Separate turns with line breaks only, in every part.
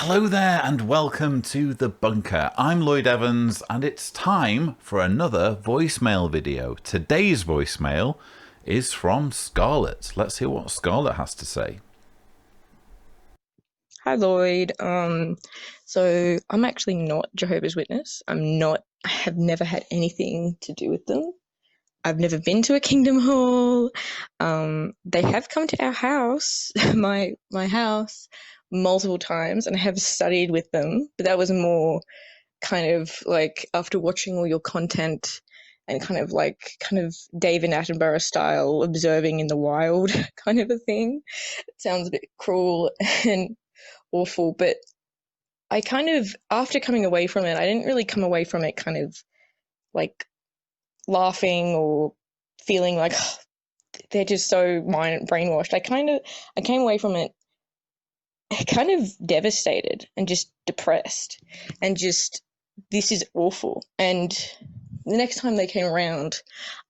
Hello there and welcome to The Bunker. I'm Lloyd Evans and it's time for another voicemail video. Today's voicemail is from Scarlett. Let's hear what Scarlett has to say.
Hi Lloyd. So I'm actually not Jehovah's Witness. I have never had anything to do with them. I've never been to a Kingdom Hall. They have come to our house, my house, multiple times, and I have studied with them. But that was more kind of like after watching all your content and kind of David Attenborough style, observing in the wild kind of a thing. It sounds a bit cruel and awful, but I kind of, after coming away from it, I didn't really come away from it kind of like laughing or feeling like they're just so brainwashed. I came away from it kind of devastated and just depressed and just, this is awful. And the next time they came around,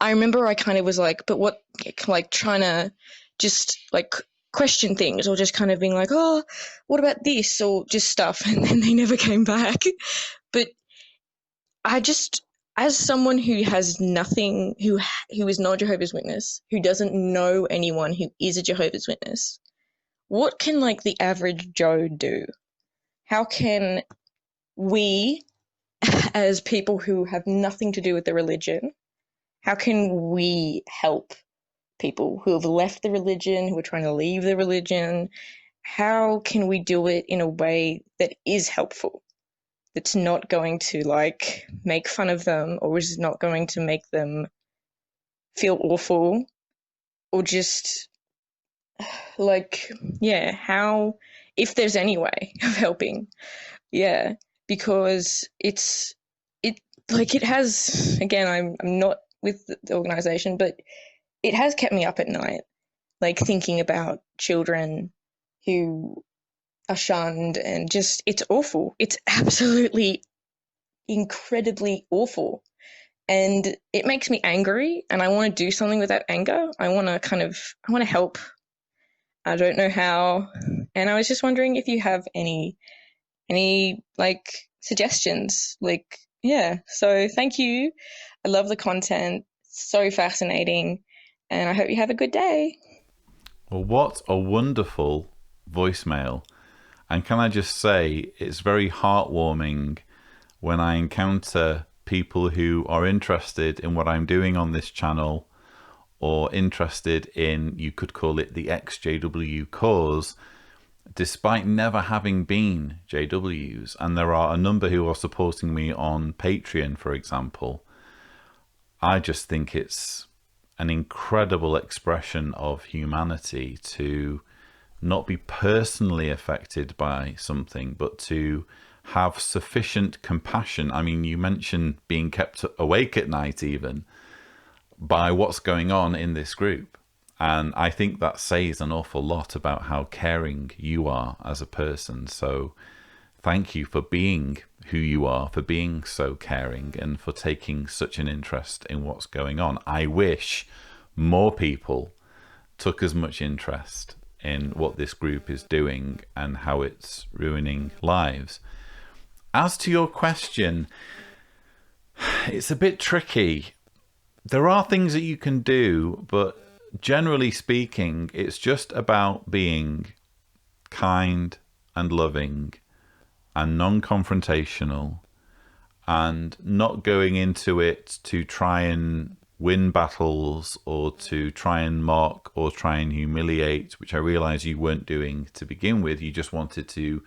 I remember I kind of was like, but what, like trying to just like question things or just kind of being like, oh, what about this or just stuff. And then they never came back. But I just, as someone who has nothing, who is not Jehovah's Witness, who doesn't know anyone who is a Jehovah's Witness, what can like the average Joe do? How can we, as people who have nothing to do with the religion, how can we help people who have left the religion, who are trying to leave the religion? How can we do it in a way that is helpful? That's not going to like make fun of them or is not going to make them feel awful or just like, yeah, how, if there's any way of helping. Yeah, because it like it has, again, I'm not with the organization, but it has kept me up at night, like thinking about children who are shunned and just, it's awful. It's absolutely incredibly awful. And it makes me angry and I want to do something with that anger. I want to help. I don't know how. And I was just wondering if you have any like suggestions. Like, yeah. So thank you. I love the content. So fascinating. And I hope you have a good day.
Well, what a wonderful voicemail. And can I just say, it's very heartwarming when I encounter people who are interested in what I'm doing on this channel or interested in, you could call it the XJW cause, despite never having been JWs. And there are a number who are supporting me on Patreon, for example. I just think it's an incredible expression of humanity to not be personally affected by something, but to have sufficient compassion. I mean, you mentioned being kept awake at night even by what's going on in this group. And I think that says an awful lot about how caring you are as a person. So thank you for being who you are, for being so caring, and for taking such an interest in what's going on. I wish more people took as much interest in what this group is doing and how it's ruining lives. As to your question, it's a bit tricky. There are things that you can do, but generally speaking, it's just about being kind and loving and non-confrontational and not going into it to try and win battles or to try and mock or try and humiliate, which I realize you weren't doing to begin with. You just wanted to,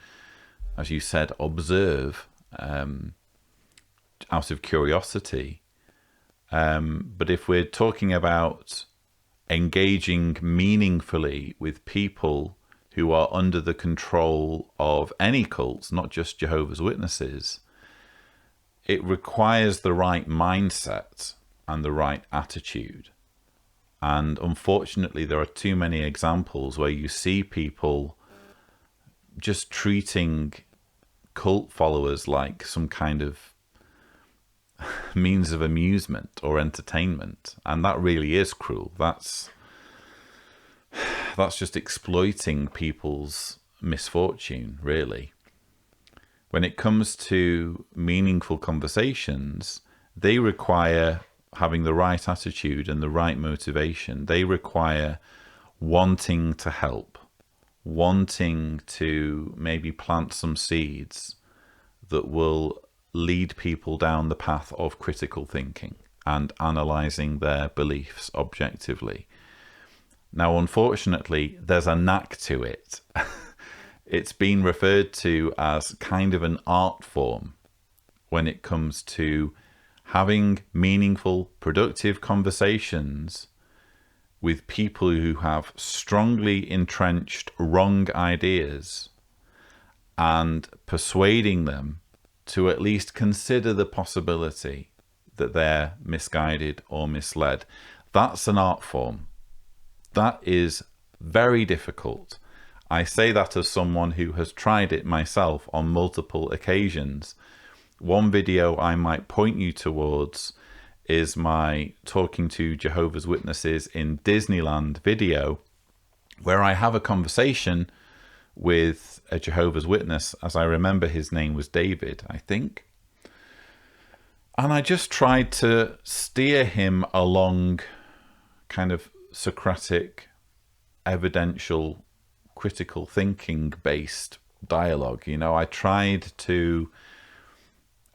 as you said, observe out of curiosity. But if we're talking about engaging meaningfully with people who are under the control of any cults, not just Jehovah's Witnesses, it requires the right mindset and the right attitude. And unfortunately, there are too many examples where you see people just treating cult followers like some kind of means of amusement or entertainment, and that really is cruel. That's just exploiting people's misfortune, really. When it comes to meaningful conversations, they require having the right attitude and the right motivation. They require wanting to help, wanting to maybe plant some seeds that will lead people down the path of critical thinking and analysing their beliefs objectively. Now, unfortunately, there's a knack to it. It's been referred to as kind of an art form when it comes to having meaningful, productive conversations with people who have strongly entrenched wrong ideas and persuading them to at least consider the possibility that they're misguided or misled. That's an art form. That is very difficult. I say that as someone who has tried it myself on multiple occasions. One video I might point you towards is my Talking to Jehovah's Witnesses in Disneyland video, where I have a conversation with a Jehovah's Witness. As I remember, his name was David, I think. And I just tried to steer him along kind of Socratic, evidential, critical thinking based dialogue. You know, I tried to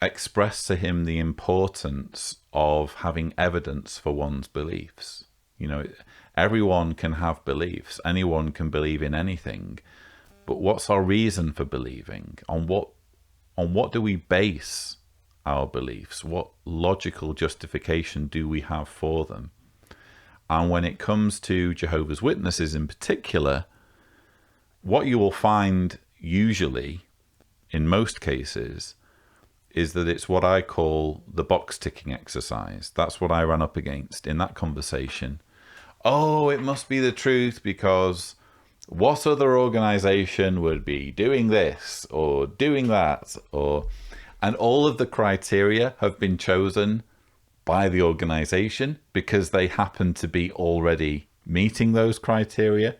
express to him the importance of having evidence for one's beliefs. You know, everyone can have beliefs, anyone can believe in anything, but what's our reason for believing? On what do we base our beliefs? What logical justification do we have for them? And when it comes to Jehovah's Witnesses in particular, what you will find usually, in most cases, is that it's what I call the box ticking exercise. That's what I ran up against in that conversation. Oh, it must be the truth because what other organization would be doing this or doing that? And all of the criteria have been chosen by the organization because they happen to be already meeting those criteria.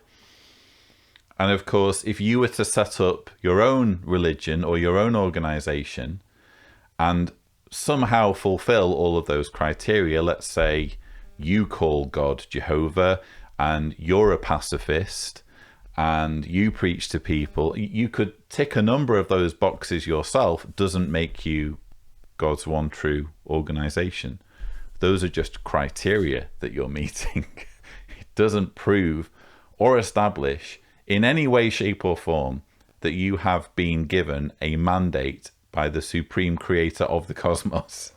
And of course, if you were to set up your own religion or your own organization and somehow fulfill all of those criteria, let's say you call God Jehovah and you're a pacifist and you preach to people, you could tick a number of those boxes yourself. Doesn't make you God's one true organization. Those are just criteria that you're meeting. It doesn't prove or establish in any way, shape or form that you have been given a mandate by the supreme creator of the cosmos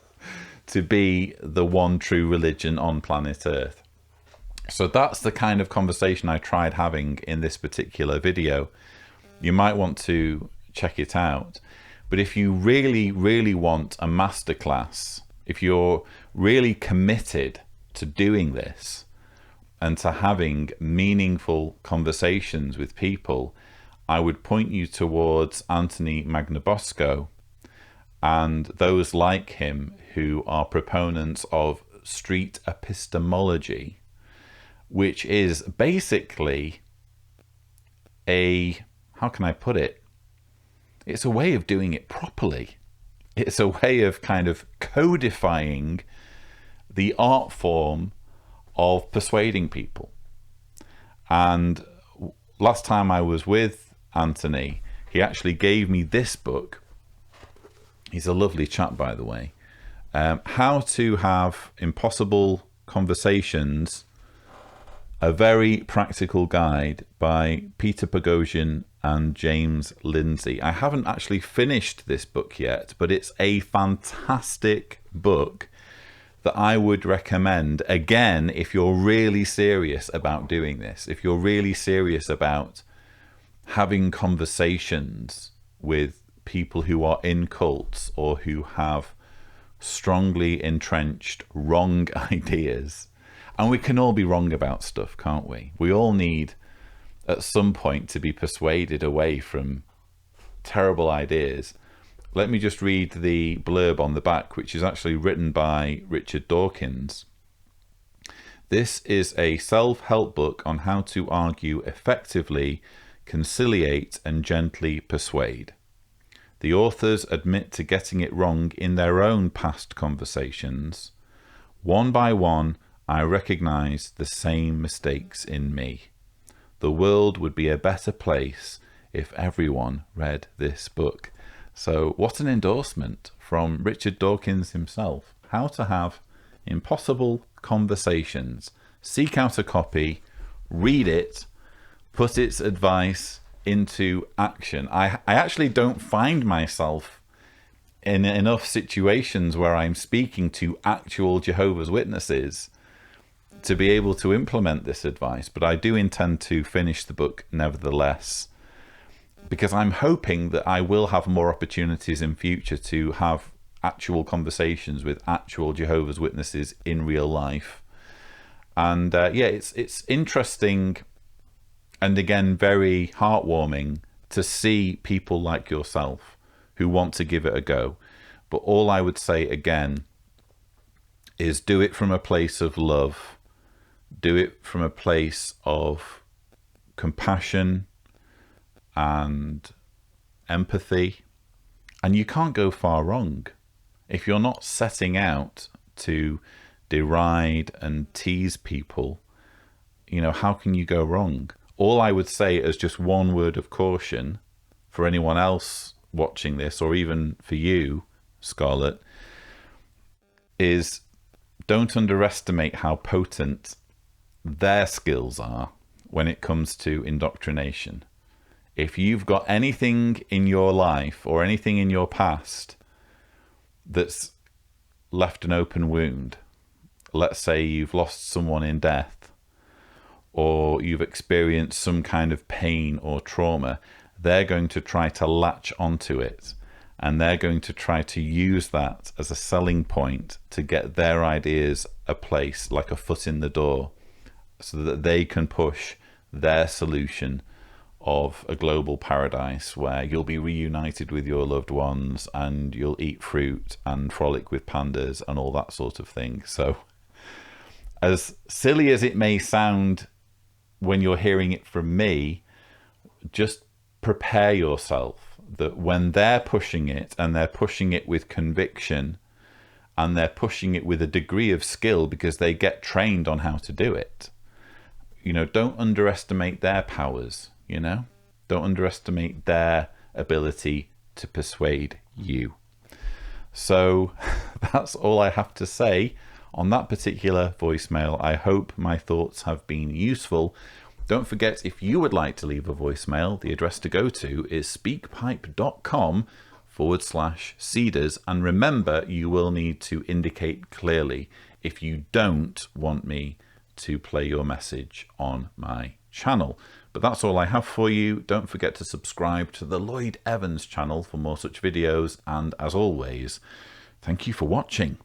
to be the one true religion on planet Earth. So that's the kind of conversation I tried having in this particular video. You might want to check it out. But if you really, really want a masterclass, if you're really committed to doing this and to having meaningful conversations with people, I would point you towards Anthony Magnabosco and those like him who are proponents of street epistemology, which is basically how can I put it? It's a way of doing it properly. It's a way of kind of codifying the art form of persuading people. And last time I was with Anthony, he actually gave me this book. He's a lovely chap, by the way. How to Have Impossible Conversations, a very practical guide by Peter Boghossian and James Lindsay. I haven't actually finished this book yet, but it's a fantastic book that I would recommend, again, if you're really serious about doing this, if you're really serious about having conversations with people who are in cults or who have strongly entrenched wrong ideas. And we can all be wrong about stuff, can't we? We all need at some point to be persuaded away from terrible ideas. Let me just read the blurb on the back, which is actually written by Richard Dawkins. This is a self-help book on how to argue effectively, conciliate, and gently persuade. The authors admit to getting it wrong in their own past conversations. One by one, I recognize the same mistakes in me. The world would be a better place if everyone read this book. So what an endorsement from Richard Dawkins himself. How to have impossible conversations. Seek out a copy, read it, put its advice into action. I actually don't find myself in enough situations where I'm speaking to actual Jehovah's Witnesses to be able to implement this advice, but I do intend to finish the book nevertheless, because I'm hoping that I will have more opportunities in future to have actual conversations with actual Jehovah's Witnesses in real life. And yeah, it's interesting and again very heartwarming to see people like yourself who want to give it a go. But all I would say again is do it from a place of love. Do it from a place of compassion and empathy. And you can't go far wrong. If you're not setting out to deride and tease people, you know, how can you go wrong? All I would say as just one word of caution for anyone else watching this, or even for you, Scarlett, is don't underestimate how potent their skills are when it comes to indoctrination. If you've got anything in your life or anything in your past that's left an open wound, let's say you've lost someone in death, or you've experienced some kind of pain or trauma, they're going to try to latch onto it, and they're going to try to use that as a selling point to get their ideas a place, like a foot in the door, so that they can push their solution of a global paradise where you'll be reunited with your loved ones and you'll eat fruit and frolic with pandas and all that sort of thing. So as silly as it may sound when you're hearing it from me, just prepare yourself that when they're pushing it, and they're pushing it with conviction, and they're pushing it with a degree of skill because they get trained on how to do it, you know, don't underestimate their powers, you know? Don't underestimate their ability to persuade you. So that's all I have to say on that particular voicemail. I hope my thoughts have been useful. Don't forget, if you would like to leave a voicemail, the address to go to is speakpipe.com/Cedars. And remember, you will need to indicate clearly if you don't want me to play your message on my channel. But that's all I have for you. Don't forget to subscribe to the Lloyd Evans channel for more such videos. And as always, thank you for watching.